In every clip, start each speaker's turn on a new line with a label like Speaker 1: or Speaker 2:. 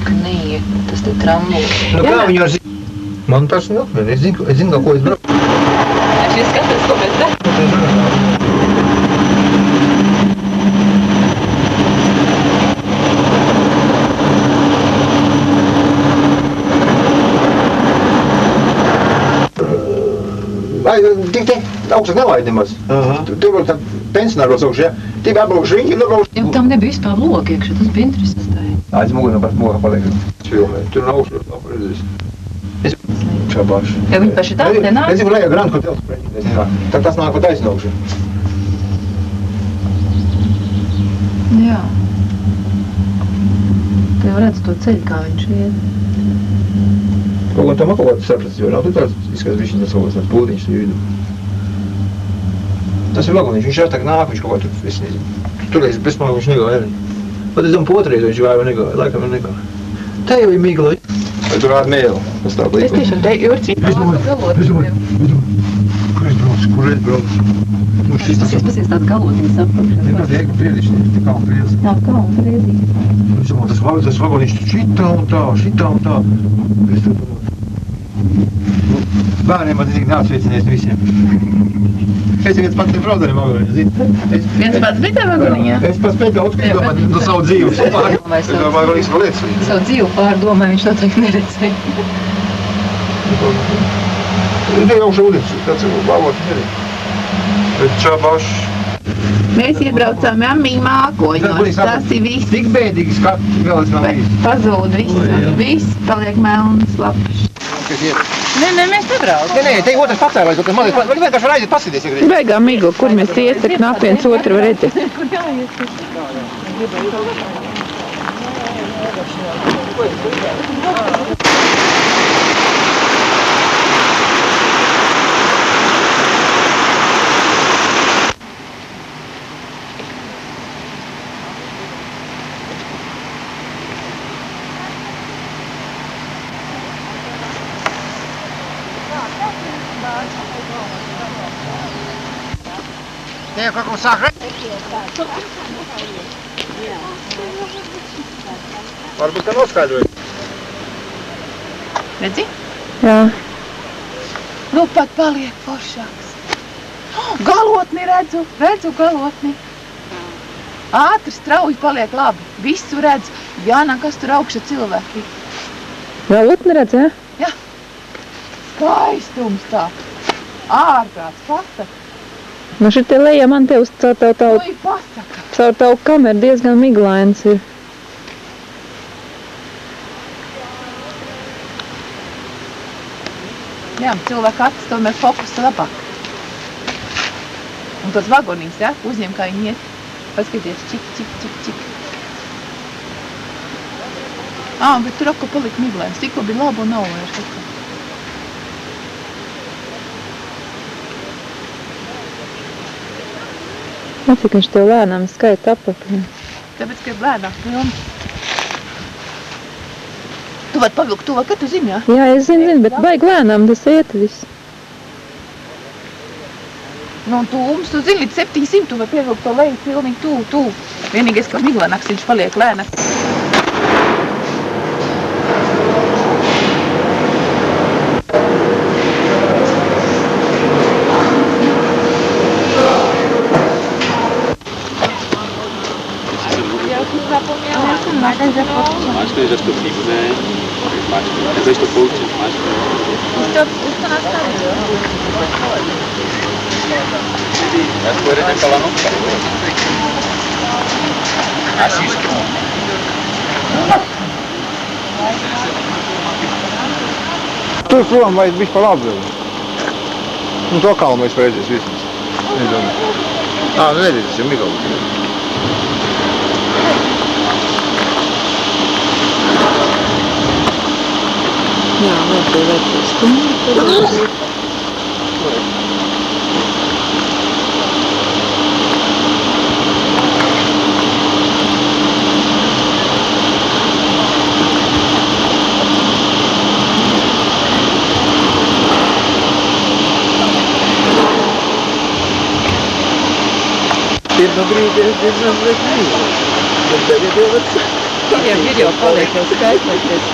Speaker 1: Nē, tas te trambulis.
Speaker 2: Nu, kā viņi var zina? Man tas nav. Es zinu, ko es braucu.
Speaker 1: Šis skatās, ko mēs darām.
Speaker 2: Vai, tik augstāk nelaid nemaz. Tur vēl tā pensionāros augšu, ja? Tie bija apbraukuši riņķi, nobraukuši.
Speaker 1: Jau tam nebija vispār loka iekšā, tas bija interesantai.
Speaker 2: Aiz mugurā paliek filmē. Tur nav augšu, nav redzējis. Es čabāšu.
Speaker 1: Ja viņi paši tā te nāk?
Speaker 2: Es zinu, lejā Grand Hotel, nezinu. Tā tas nāk pat aiznaugšu.
Speaker 1: Jā. Te jau redz to ceļu, kā viņš iet.
Speaker 2: Kaut tam kaut saprast, jo nav tu tāds izskatās višķiņ tas kaut kāds pūdiņš tur vidu. Tas ir vagoniņš, viņš arī tā nāk, viņš kaut kā tur, es nezinu. Tur reiz bezmāk viņš negāja arī. Pat es domāju, potreiz viņš gāja vai negāja, laikam vai negāja. Tā jau ir mīgla. Vai tur rāda mēlu? Tas tā līkuma.
Speaker 1: Es tiešām te jūrcīgi
Speaker 2: Kur es braucu? Nu šis tas
Speaker 1: pasies tāds galotnis apakšā.
Speaker 2: nekāds jēga priedišķi, tik kā un priedz.
Speaker 1: Jā, kā un priedīgi.
Speaker 2: Tas vagoniņš tur šitā un tā. Es tur bērniem man tik neatsveicinies visiem. Es viens pats nebraucu ar vagoniņu, zini.
Speaker 1: Viens pats bija tā vagoniņā?
Speaker 2: Es pats pēc daudz, ka domāju, no savu dzīvu. Es domāju, vēl īsti lietas viņa.
Speaker 1: Savu dzīvu pārdomāju, viņš noteikti neredzēja.
Speaker 2: Te jau šūdienis, tāds ir labot nerīt. Bet čabāšu.
Speaker 3: Mēs iebraucām Mīmā mākoņos, tas ir viss.
Speaker 2: Tik bēdīgi skatu, vēl es nav visu.
Speaker 3: Pazūd viss paliek melns lapas.
Speaker 1: Nē, mēs nebraucam.
Speaker 2: Nē, te otrs pacēlās, bet mazliet, vēl vienkārši var aiziet paskatīties, ja grib.
Speaker 3: Beigā migla, kur mēs iet, tak nāk viens otru var redzēt.
Speaker 1: Kur jāiet?
Speaker 2: Te jau kaut ko sāk redzēt. Varbūt tā noskaidroja.
Speaker 1: Redzi?
Speaker 3: Jā.
Speaker 1: Nu pat paliek foršāks. Galotni redzu galotni. Ātri, strauji paliek labi. Visu redzu. Jānāk, kas tur augšā cilvēki.
Speaker 3: Galotni redz, jā?
Speaker 1: Jā. Skaistums tā. Ārprāts, pasaka.
Speaker 3: Nu šitie lejā man te uz caur
Speaker 1: Ui, pasaka.
Speaker 3: tavu kameru diezgan miglains ir.
Speaker 1: Jā, cilvēka acis tomēr fokusa labāk. Un tos vagonīgs, ja? Uzņem, kā viņi iet. Paskaties, čik. Bet tur atkal palika miglains. Tikko bija labi un nav vairs atkal.
Speaker 3: Cik viņš tev lēnām skaita apakaļ.
Speaker 1: Tāpēc, ka ir lēnāk pilns. Tu vari pavilkt tuvāk, ka tu zini, jā?
Speaker 3: Jā, es zinu, bet baigi lēnām tas iet viss.
Speaker 1: Nu, un tu zini, līdz 700 tu vari pievilkt to leju pilnīgi tuvu. Vienīgais, ka miglanāks viņš paliek lēnāk.
Speaker 4: Acho que ele já estou fico, né? Mas eu estou pouco, acho que...
Speaker 1: Estou nas casas.
Speaker 4: As coisas de falar não fica. Assiste.
Speaker 2: Tur prom vai bišķi pa labi vēl. Nu to kalnu es redzēs vismaz. Nezinu. Nu redzēs, tas jau migla.
Speaker 3: Jā, vēl tev vērties stundu.
Speaker 2: Pirmā brīdī es diezgan liek mīlu. Bet tagad jau var
Speaker 1: Viņiem video paliek jau skaitlēties.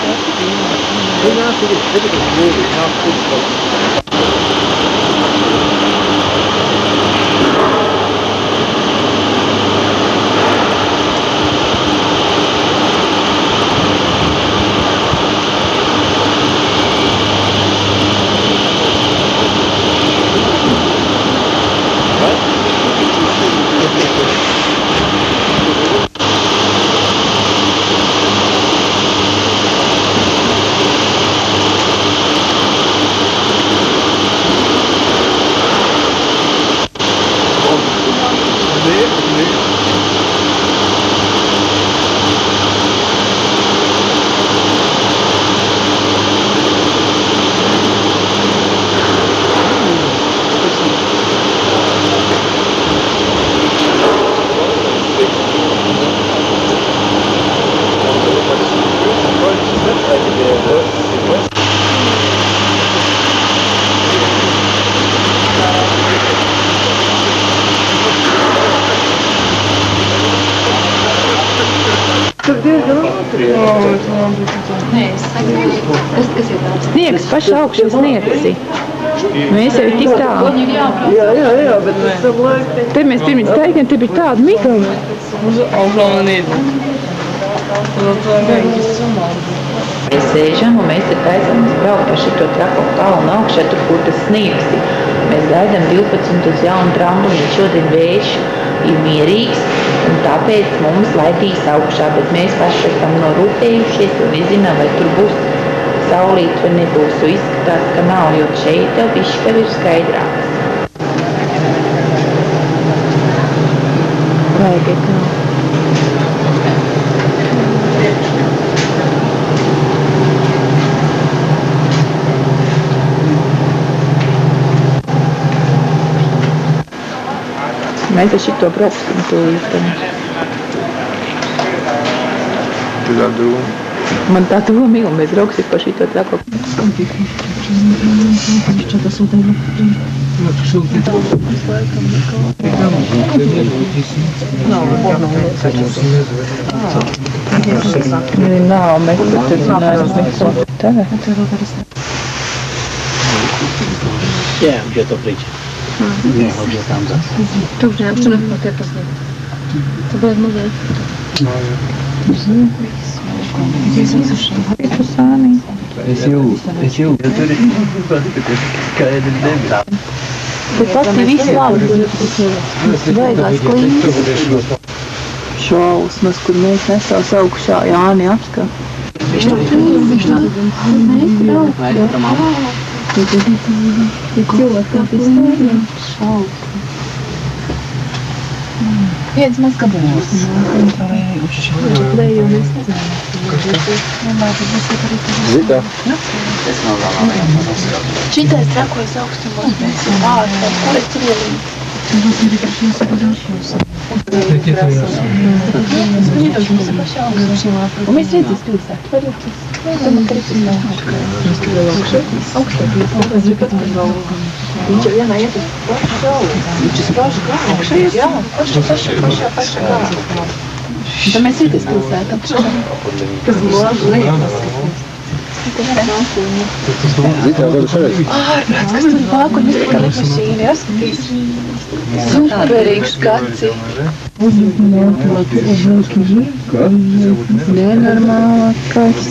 Speaker 1: Sniegs pašā augšā sniegsi. Mēs jau ir tik tālu.
Speaker 5: Jā, bet es tam laiku...
Speaker 1: Te mēs pirms taigiem, te bija tāda mikro. Mēs sēžam un mēs te taisamies braukt pa šito trako kalnu augšā, tur, kur tas sniegsi. Mēs gaidām 12 uz jaunu trambuļu, šodien vējš ir mierīgs, un tāpēc mums laidīs augšā, bet mēs paši esam norūpējušies, jo nezinām, vai tur būs saulīt vai nebūs, jo izskatās, ka nav, jo šeit tev bišķi tev ir skaidrāks. Vajag tā. Mēs ar šito brauksim tūlīt.
Speaker 2: Tu tā doma?
Speaker 1: Man tā doma ir, un mēs brauksim pa šito trako. Nav, mēs tur neesam neko. Tagad?
Speaker 4: Jā, gdzie to przyjdzie. Nie, chodzi tam za.
Speaker 3: Dobrze, ja przynajmniej mogę poznać. To było mówię.
Speaker 5: Es jau. Tur ir skaidri nebija.
Speaker 3: Tu pati visu labi. Beigās klīnis.
Speaker 1: Šausmas, kur mēs nesās augšā Jāni apskat.
Speaker 3: Viņš to klīnis.
Speaker 4: Vai to mamma?
Speaker 3: Viens maz gabals.
Speaker 2: Zitā?
Speaker 3: Šitais trakojas augstumos, mēs jau ārā, kur es tur ielīdu. Un mēs redzīs pilsētu. Viņš jau vienā iet uz pašu augstu. Viņš uz pašu augstu. Jā, pašu gāzu. Tad mēs redzīs pilsētu. Kas mūžu liekas.
Speaker 2: Zitā, var šeit?
Speaker 3: Ārprāts, kas tur vāk un viss kā lidmašīna, jāskatīs. Superīgs skaci.
Speaker 1: Nenormālākais.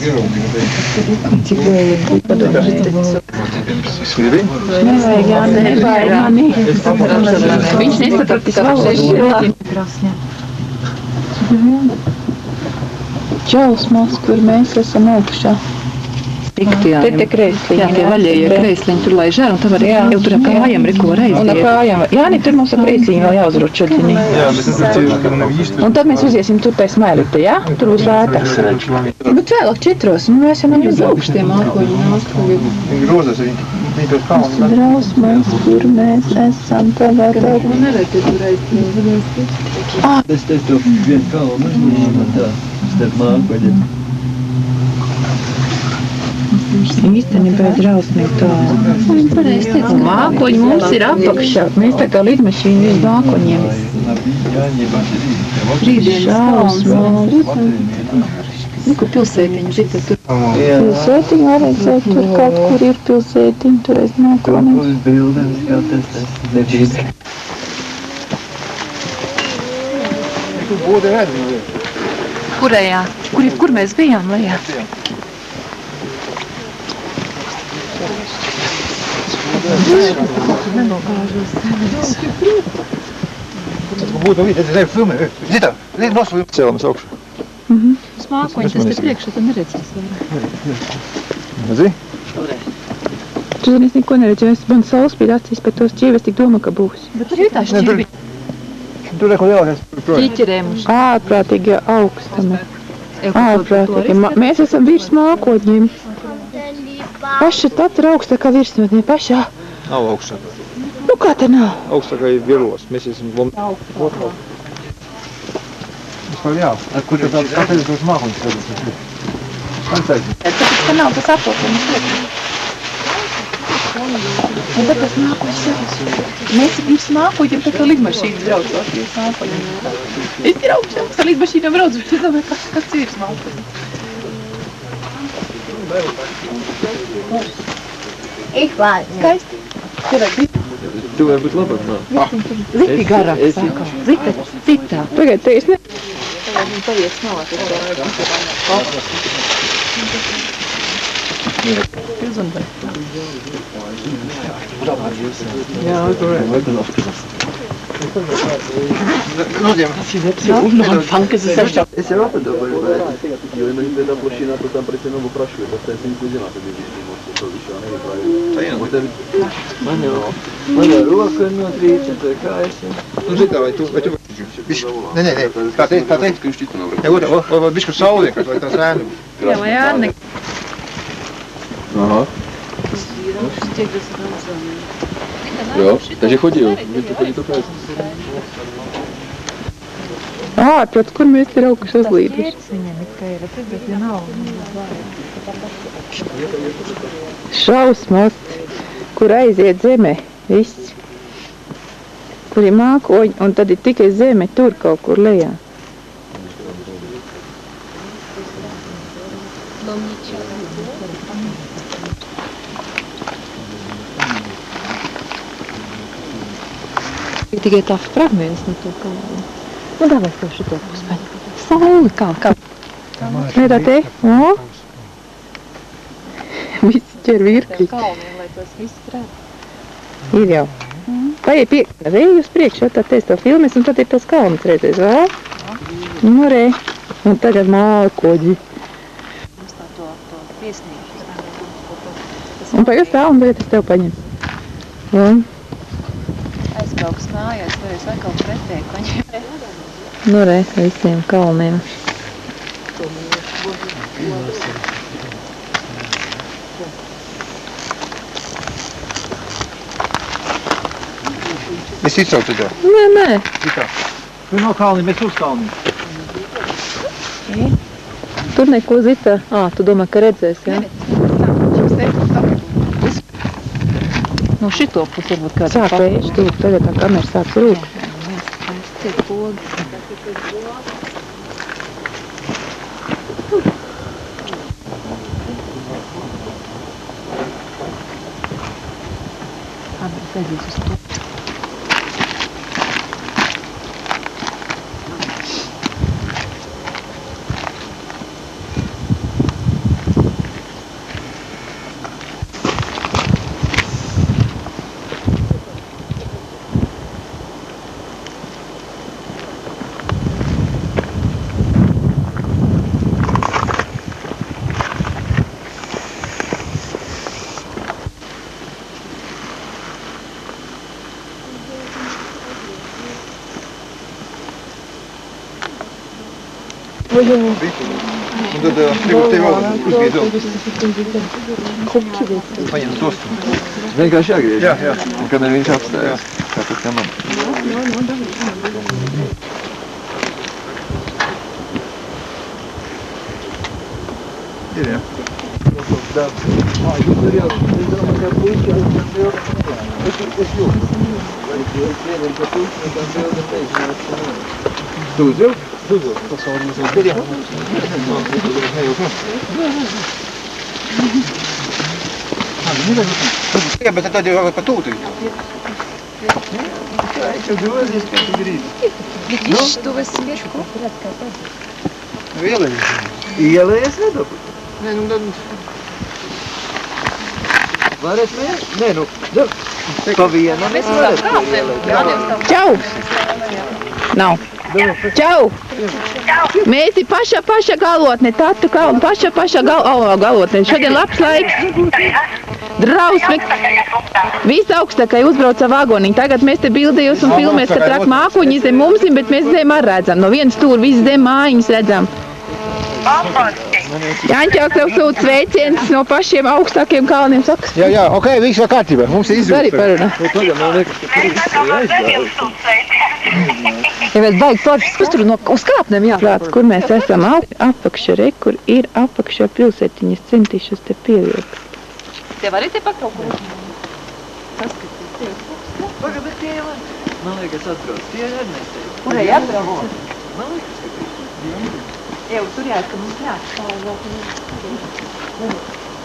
Speaker 1: Cik vajag būt padomāt. Nevajag jānebaid mani. Viņš nesapratīs valodu. Čausmas, kur mēs esam augšā. Te te kreisliņi. Jā, tie vaļējie kreisliņi tur lai žēr, un tam arī jau tur ar kājām riko reizi. Un ar kājām. Jā, tur mums ar kreisliņi vēl jāuzrot šodien. Un tad mēs uziesim tur tai smailīte, jā? Tur būs lētās. Bet vēlāk 4, un mēs jau nav augštiem mākoļi.
Speaker 2: Grozas, viņi tos kalnus.
Speaker 1: Drausmas, kur mēs esam tagad.
Speaker 5: Es te to vien kalnu uzmanību tā, starp mākoļiem.
Speaker 1: Īstenībā ir drausmīgi tālu. Un mākoņi mums ir apakšā. Mēs tā kā lidmašīna uz mākoņiem. Šausmas.
Speaker 3: Kur pilsētiņa, Zita, tur.
Speaker 1: Pilsētiņa var redzēt, tur kaut kur ir pilsētiņa, tur es nākotnē.
Speaker 5: Uz bildēm skatās, tas nebīd.
Speaker 2: Tu būtu redzi.
Speaker 3: Kurējā? Kur mēs bijām, Lejā?
Speaker 2: Būtu vidi, redzi, filmē. Zita, līdz nosūju. Cēlamies augšu.
Speaker 3: Smākoņi, tas te priekšā, tad neredzēs vairāk.
Speaker 2: Redzi?
Speaker 1: Tu zini, es neko neredzēju, es man saules bija acīs, bet tos ķīvi es tik domāju, ka būs.
Speaker 3: Bet tur ir tā šķirbi.
Speaker 2: Tur neko lielākais.
Speaker 3: Ķīķerēm.
Speaker 1: Ārprātīgi augstami. Ārprātīgi. Mēs esam virs mākoņiem. Paši tad ir augstākā virsotnē, pašā.
Speaker 2: Nav augstāk.
Speaker 1: Nu kā te nav?
Speaker 2: Augstākā ir viros. Mēs esam otrā. Vispār jā. Kur ir tāds kāpēc tos mākoņus redzēt? Pancēļ.
Speaker 3: Tāpēc, ka nav tas apotums. Un tad tas mākoņs ir. Mēs pirms mākoņiem tā kā lidmašīnas braucot, pirms mākoņiem. Es ir augšām, tā lidmašīnā braucu, bet es domāju, kas ir mākoņi. Skaisti.
Speaker 5: Tu vari būt labāk, nā.
Speaker 3: Ziti garāk saka. Zita.
Speaker 1: Tagad te es ne...
Speaker 3: Paies malā, tas
Speaker 2: Jā, tur ir.
Speaker 5: Es jau apdomāju, jo mēs tādā plošinā to tam pretī novu prašuju, tas tā esmu zinātu, ka viņš to višā negribēju. Man jau roka notrīca, tā kā esi.
Speaker 2: Nu, Zita, vai tu... Nē, kā teikt? Jā, vai bišķi sauliekas, vai tās ēnu?
Speaker 3: Jā, vai ārne.
Speaker 5: Ага. Jo, takže chodil, chodí to prázdno.
Speaker 1: Ārprāt, kur mēs te raukuši uzlīduši? Šausmas, kur aiziet zeme, viss. Kur ir mākoņi, un tad ir tikai zeme tur kaut kur lejā.
Speaker 3: Tikai tā fragments no to kalnu. Nu, davai tev šito puspaņu. Sauli kā.
Speaker 1: Nē, tā te? O? Visi ķer virkļi.
Speaker 3: Kalniem, lai tos viss prāt.
Speaker 1: Ir jau. Paiet vēju uz priekšu, tad es to filmēs, un tad ir tos kalnus redzēs, vai? Nu, re. Un tagad mākoģi.
Speaker 3: Mums tā to piesniegšu.
Speaker 1: Un tagad tā, un tagad es tev paņem. Jā.
Speaker 3: Aizbrauks mājās, vai es atkal pretēju koņiem.
Speaker 1: Nu, re, visiem kalniem.
Speaker 2: Es izsaucu to.
Speaker 1: Nē.
Speaker 2: Zita. Tu nav kalni, mēs uz kalni.
Speaker 1: Tur neko Zita. Tu domā, ka redzēs, jā?
Speaker 3: Nu, šito pusi varbūt kāds
Speaker 1: Sāk vējš, tu tagad tā kamera sāks rūkt.
Speaker 3: Tiek pogi. Kamera aizies uz to.
Speaker 2: Un tad gribu tevi vēl uzgriezt vēl. Paņem tos.
Speaker 5: Vienkārši jāgriež.
Speaker 2: Jā.
Speaker 5: Un kad viņš apstājas. Tāpat kā man.
Speaker 2: Ir, jā. Lūdzu. Jā, bet tad jau pa tūtu. Jā, jau grozies, kā tu gribi.
Speaker 3: Видишь, что вы свечку?
Speaker 2: Ielējies nedabū. Nē, nu tad... Varēs mēs? Nē, nu, pa vienam.
Speaker 3: Mēs uz tām kāpēm.
Speaker 1: Čau! Nav. Čau! Mēs ir paša galotne, tatu kalnu, paša galotne. Šodien labs laiks. Drausmi. Viss augstākai uzbrauca vagoniņi. Tagad mēs te bildījus un filmēs, ka trak mākoņi zem mums, bet mēs zem ar redzam. No vienas stūra viss zem mājiņas redzam. Jāņķāk tev sūt sveiciens no pašiem augstākiem kalniem, sakas.
Speaker 2: Jā, ok, viss var kārtībā. Mums ir izjūta.
Speaker 1: Arī parunā.
Speaker 3: Ja vēl baigi foršas, kas tur uz kāpnēm
Speaker 1: Prāt, kur mēs esam apakša, re, kur ir apakšā pilsētiņas centīšas te pieliekt.
Speaker 3: Tev arī te kaut ko?
Speaker 5: Pagad, bet tie jau... Man liekas atbrauc. Tie ir Ernestē.
Speaker 3: Kurai atbrauc?
Speaker 5: Man liekas, ka...
Speaker 3: Jau tur jāiet, ka mums jāatstāv.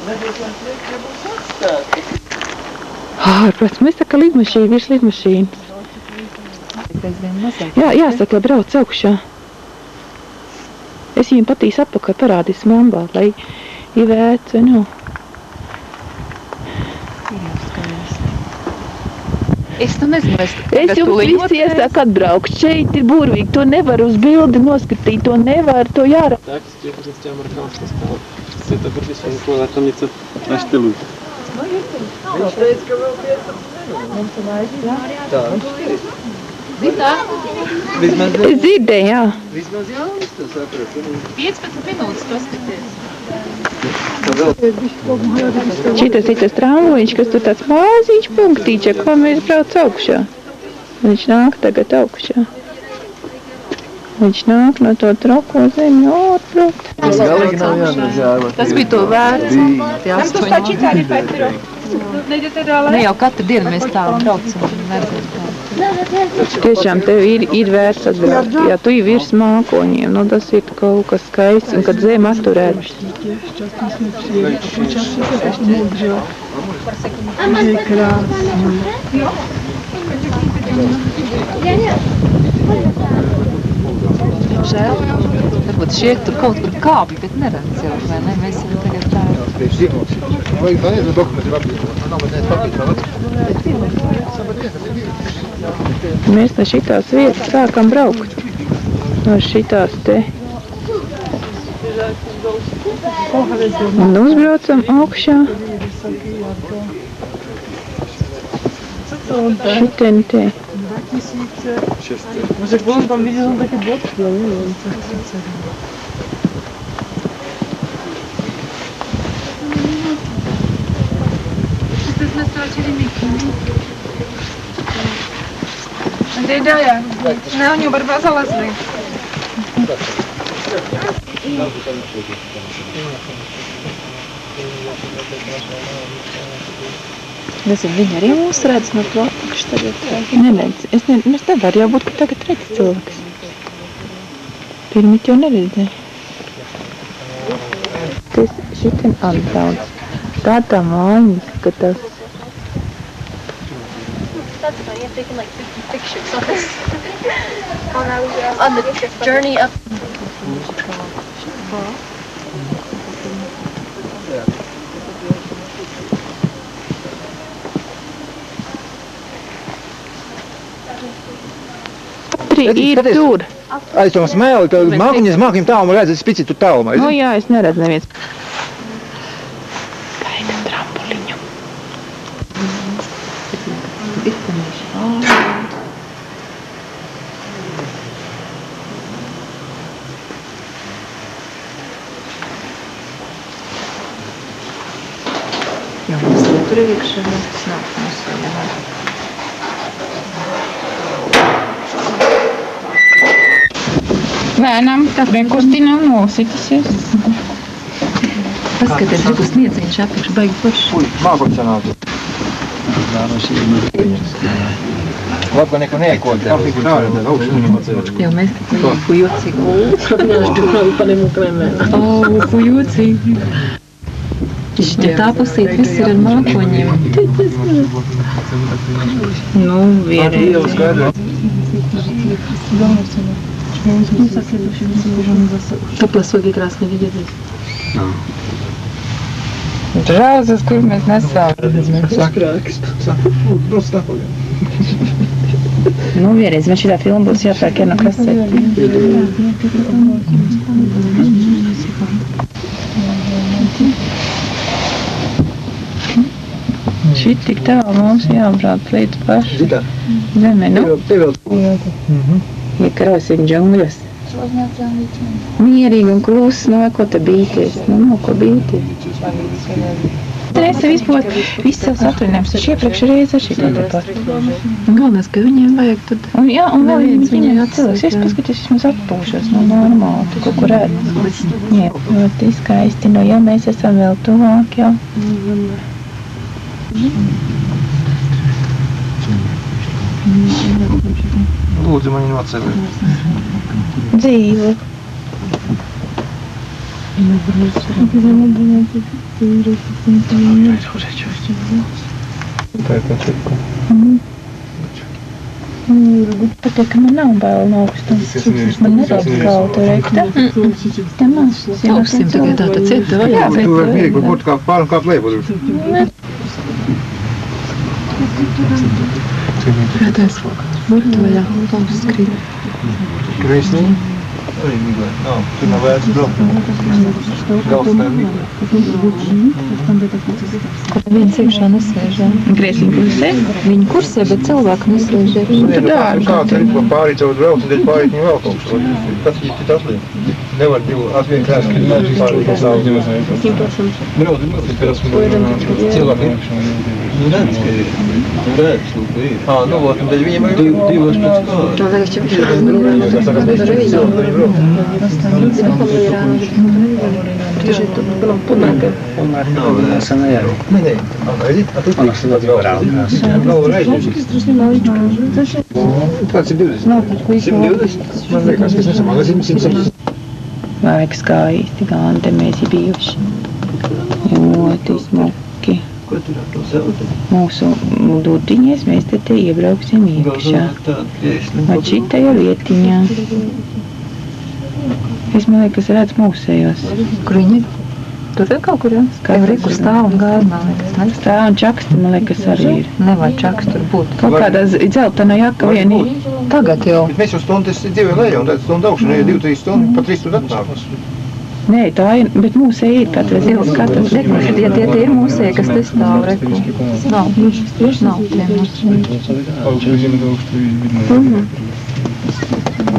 Speaker 5: Mēs jau sliek, ja būs atstāti.
Speaker 1: Ārprāts, mēs tā kā lidmašīna, virs lidmašīnas. Jā, jāsaka, lai brauc augšā. Es viņiem patīs apakaļ parādīs mambā, lai ievēc, nu.
Speaker 3: Es tu nezinu,
Speaker 1: Es jums visi iesaku atbraukt. Šeit ir burvīgi, to nevar uz bildi noskatīt, to nevar, to jāra.
Speaker 4: Так, степенности американского стала. Это практически никуда, а там не цеп, значит, ты лук.
Speaker 5: Viņš teica, ka vēl 15 minūtes. Tā. Vismaz
Speaker 1: Es dzirdēju, jā.
Speaker 5: Vismaz Jānis to sapratu.
Speaker 3: 15 minūtes paskaties.
Speaker 1: Šitas tramvojiņš, kas tur tāds māzīņš punktīčak, ko mēs brauc augšā. Viņš nāk tagad augšā. Viņš nāk no to troko zemļu atbraukt.
Speaker 5: Tas galīgi nav jānazāva.
Speaker 3: Tas bija to vērts. Tie 8. Ne jau katru dienu mēs tā braucam un redzam.
Speaker 1: Tiešām tev ir vērts atbraukt. Ja tu ir virs mākoņiem, nu tas ir kaut kas skaists, un kad zem atturēt.
Speaker 3: Žēl. Varbūt šie tur kaut kur kāpj, bet neredz jau, vai ne? Mēs jau tagad tā...
Speaker 2: Vajag pareizi dokumenti apdīvot. Nav mazliet papīt,
Speaker 1: Mēs no šitās vietas sākam braukt. No šitās te. Un uzbraucam augšā. Šitien te.
Speaker 6: Może jak on tam widzi, są takie boczki, ja nie wiem.
Speaker 3: Dēļā, ne, un jau var vēl zalazli.
Speaker 1: Nezinu, viņi arī mūs redz no to apakš tagad. Neredz. Es nevaru jābūt, ka tagad redz cilvēks. Pirmīt jau neredzēju. Tas šitien atbrauc. Tā māja izskatās.
Speaker 7: That's funny, I've taken like 50 pictures on this. On the journey up.
Speaker 1: Ir tur.
Speaker 2: Aiz to smēli, tad mākiņas tālu redz, es pici tu tālu.
Speaker 1: Nu jā, es neredzu neviens. Gaida trampoliņu.
Speaker 3: Jā, mums tur ir iekšā, tas nav mums vēl.
Speaker 1: Lēnām, nekustinām nositasies.
Speaker 3: Paskaties, reku sniedziņš apakš, baigi forši.
Speaker 2: Mākoņas sanāk. Jā, no šī ir Labi, ka neko neekot, kafiju tā ir tāda augstu.
Speaker 3: Jau mēs kā jocīgi. Jocīgi. Tā pusīt viss ir ar mākoņiem.
Speaker 1: Nu, vienreiz.
Speaker 3: Тепло соги красный видит здесь.
Speaker 1: Žēlzas, kur mēs nesām. Nu, vienreiz man šitā filma būs jāpērk no kaseti. Šit tik tālu mums jābrauc līdz paši zemē, nu? Iekrausim džungļos. Mierīgi un klusi, nu, ko te bīties? Nu, ko bīties? Reiz sev izbot viss savs atvaļinājums, taču iepriekš reiz ar šī tāda pat.
Speaker 3: Galvenais, ka viņiem vajag tad...
Speaker 1: Un jā, un vēl viņiem cilvēks. Es paskaties, vismaz atpūšos, nu, normāli, tu kaut kur redz. Jā, ļoti skaisti, nu, jā, mēs esam vēl tuvāk, jā.
Speaker 2: Lūdzu, mani nocelēt.
Speaker 1: Dzīve.
Speaker 2: Tā ir pačetko.
Speaker 1: Patīk, ka man nav baila no augstums. Man nedaudz kaut rekta. Te maz.
Speaker 3: Augstiem tagad tā cieta vajag.
Speaker 1: Jā, bet...
Speaker 2: Tu vari mierīgi kaut kā pār un kāp leju padrūši.
Speaker 3: Prātās, burtu vaļā, augsts krīt.
Speaker 2: Kreisnī? Arī miglē. Nav, tur nav vērts braukt. Galsnē miglē.
Speaker 3: Viens iekšā nesēžā.
Speaker 1: Griesiņ kursē?
Speaker 3: Viņi kursē, bet cilvēku nesēž iekšā.
Speaker 2: Kāds arī pa pārīt caur brauc, un dēļ pārīt viņu vēl kaut kas. Tas īsti tas liek. Nevar divu atvien krēs, kad mēs pārīt savu. Cilvēki ir. Nu redz, ka ir. Tu redz, ka ir. Nu, vot, un dēļ viņiem arī divos pēc kā.
Speaker 3: No tagad čepši.
Speaker 2: Kāds ir 20? 120? Man liekas, ka es nesamāku 170.
Speaker 1: Vajag skaisti, gan te mēs ir bijuši. Ļoti smuki.
Speaker 2: Ko tur ar to sauc?
Speaker 1: Mūsu dudiņies mēs te iebrauksim iekšā. Vai šitajā vietiņā. Es man liekas, redz mūsējos.
Speaker 3: Kur viņi ir? Tur ir kaut kur, jā? Tev ir, kur stāv un gāja, man liekas, ne?
Speaker 1: Stāv un čaksti, man liekas, arī ir.
Speaker 3: Nevajag čaks tur būt.
Speaker 1: Kaut kādā dzeltena jaka vienī.
Speaker 3: Tagad jau.
Speaker 2: Bet mēs jau stundu, es divi leju, un tad stundu augšu, ja 2-3 stundu, pa 3 stundu atnāk.
Speaker 1: Nē, tā ir, bet mūsēji ir katrs.
Speaker 3: Ja tie ir mūsēji, kas te stāv, reku. Nav tie mūsēji.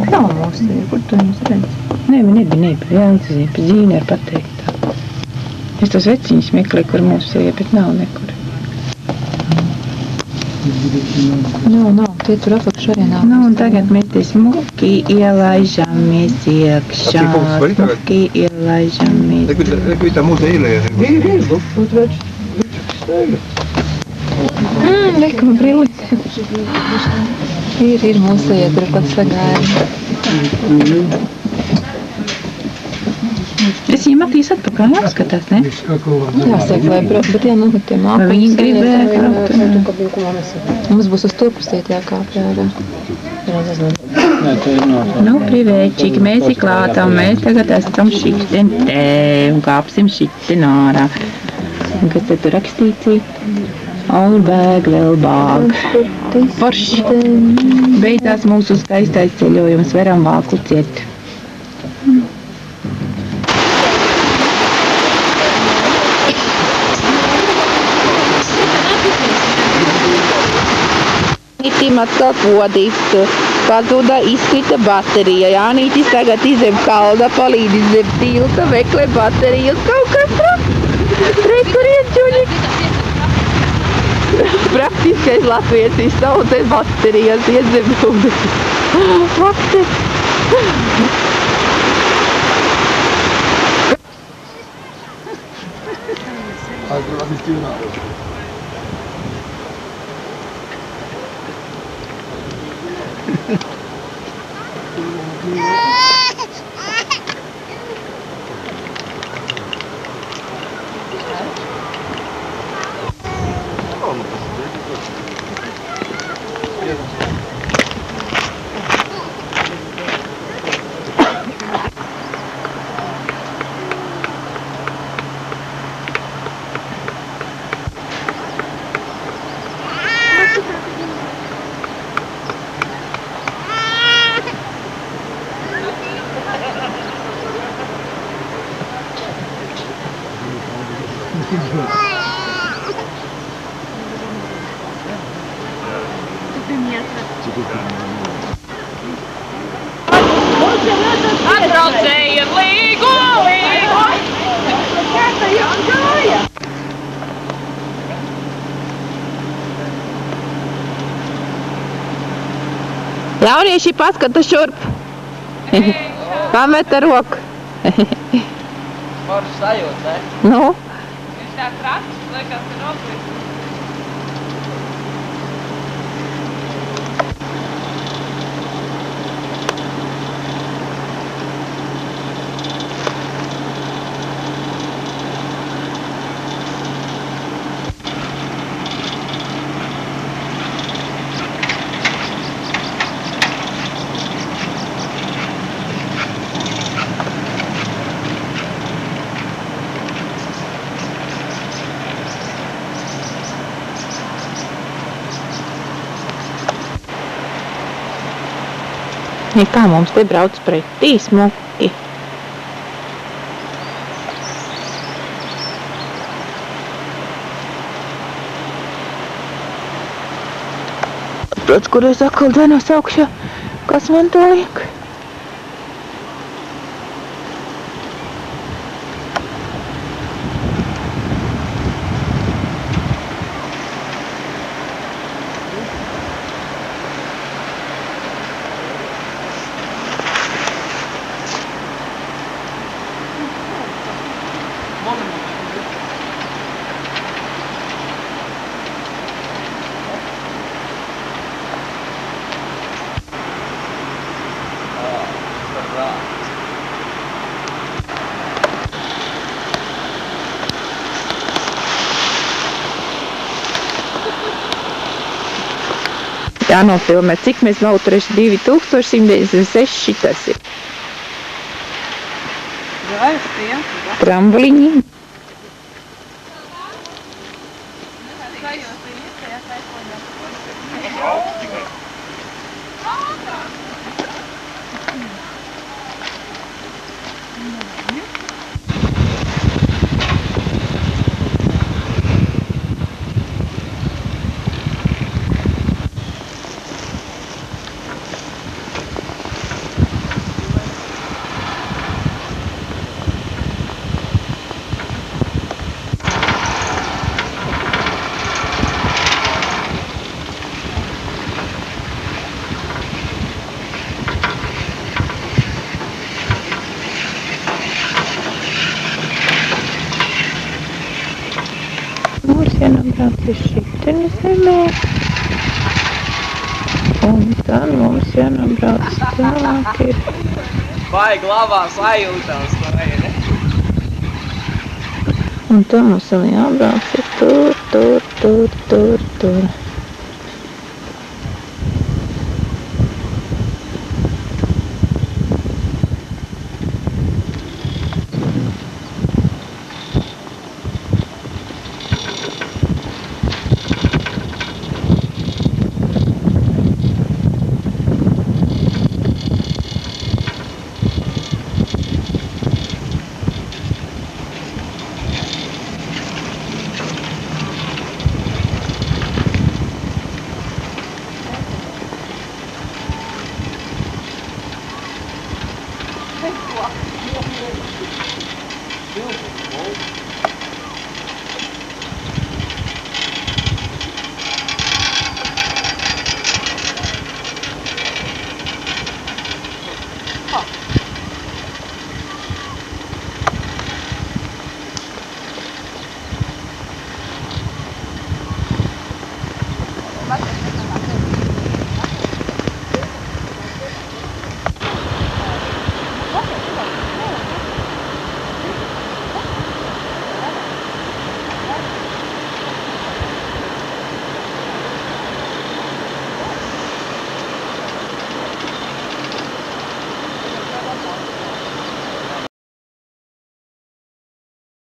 Speaker 3: Nav mūsēji, kur tu viņus redz?
Speaker 1: Nē, man nebija, jāatzīm, pēc dzīvi ar pateikt tā. Es tos veciņus meklēju, kur mūsēji, bet nav nekur.
Speaker 3: Nav, tie tur apakš arī nav.
Speaker 1: Nu, un tagad mēs te smuki ielaižamies iekšā. Smuki ielaižamies.
Speaker 2: Reku tā mūsu ielēja.
Speaker 3: Reku man brili. Ir mūsēji, tur pat sagāja.
Speaker 1: Es viņam atīs atpakaļ apskatās, ne?
Speaker 3: Jāsaka, vai braukt, bet jānāk tie mākoņi.
Speaker 1: Vai viņi gribēja braukt?
Speaker 3: Mums būs uz turpustīt jākāpj ārā.
Speaker 1: Nu, privēčīgi, mēs ir klātām, mēs tagad esam šiten te un kāpsim šiten ārā. Un kas te tur rakstīts ir? All bag, vēl bag. Forši. Beidzās mūsu skaistais ceļojums, varam vāku ciet. Jānītim atkal podis, pazuda izkrita baterija. Jānītis tagad izem kalda, palīd izem tilta, meklē baterijas, kaut kas Re, kur iet, ģuļi? Praktiskais latvietis izsaucē baterijas, iet zem ūdens. Vakti!
Speaker 3: Atbraucējiet līgu, līgu!
Speaker 1: Jaunieši paskata šurp. Pameta roku.
Speaker 8: Forši sajūt, ne?
Speaker 1: Nu?
Speaker 3: Viņš tāds raksts, liekas, ir nokrist.
Speaker 1: Kā mums te brauc pretī smuki. Protams, kur es atkal dzenos augšā, kas man to liek? Jānofilmē, cik mēs noturēsim 2196 šitas ir. Trambliņi. Jānobrauc uz šiteni zemē, un tad mums jānobrauc tālāk ir.
Speaker 8: Baigi labā sajūtās, vai ne?
Speaker 1: Un tad mums vēl jābrauc ir tur.